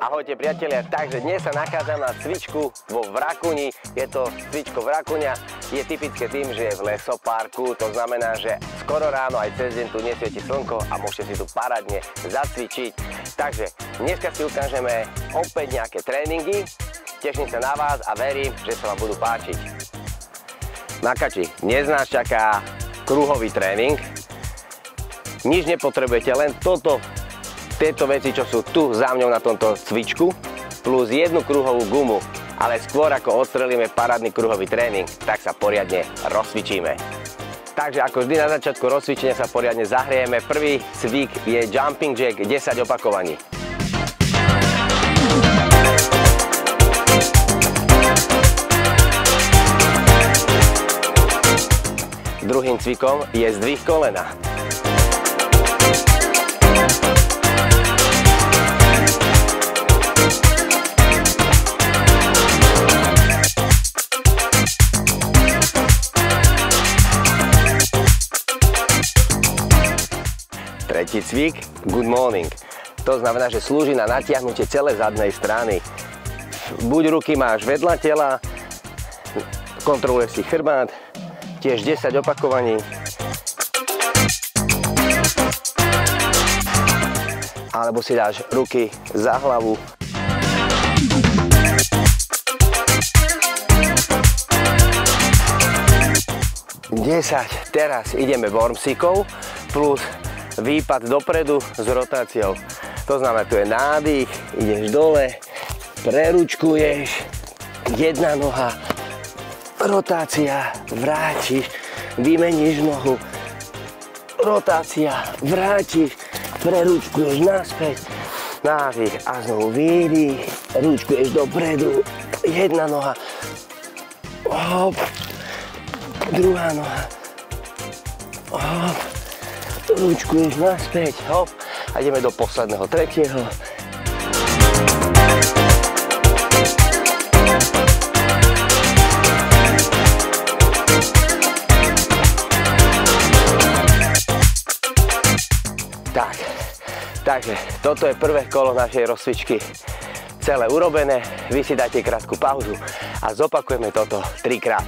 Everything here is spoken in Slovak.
Ahojte priatelia, takže dnes sa nachádzam na cvičku vo Vrakuni. Je to cvičko Vrakuňa, je typické tým, že je v lesoparku, to znamená, že skoro ráno aj cez deň tu nesvieti slnko a môžete si tu parádne zacvičiť. Takže dneska si ukážeme opäť nejaké tréningy, teším sa na vás a verím, že sa vám budú páčiť. Makači, dnes nás čaká kruhový tréning. Nič nepotrebujete, len tieto veci, čo sú tu za mňou na tomto cvičku, plus jednu kruhovú gumu. Ale skôr ako odstrelíme parádny kruhový tréning, tak sa poriadne rozcvičíme. Takže ako vždy na začiatku rozcvičenia sa poriadne zahriejeme. Prvý cvik je jumping jack, 10 opakovaní. Druhým cvikom je zdvih kolena. Tretí cvik, good morning. To znamená, že slúži na natiahnutie celej zadnej strany. Buď ruky máš vedľa tela, kontroluješ si chrbát, tiež 10 opakovaní. Alebo si dáš ruky za hlavu. Teraz ideme wormsikou plus výpad dopredu s rotáciou. To znamená, tu je nádych, ideš dole, preručkuješ, jedna noha, rotácia, vrátiš, vymeníš nohu, rotácia, vrátiš, preručkuješ naspäť, nádych a znovu výdych, ručkuješ dopredu, jedna noha, hop, druhá noha, hop, ručkuješ naspäť, hop, a ideme do posledného, tretieho. Takže toto je prvé kolo našej rozcvičky celé urobené. Vy si dajte krátku pauzu a zopakujeme toto 3-krát.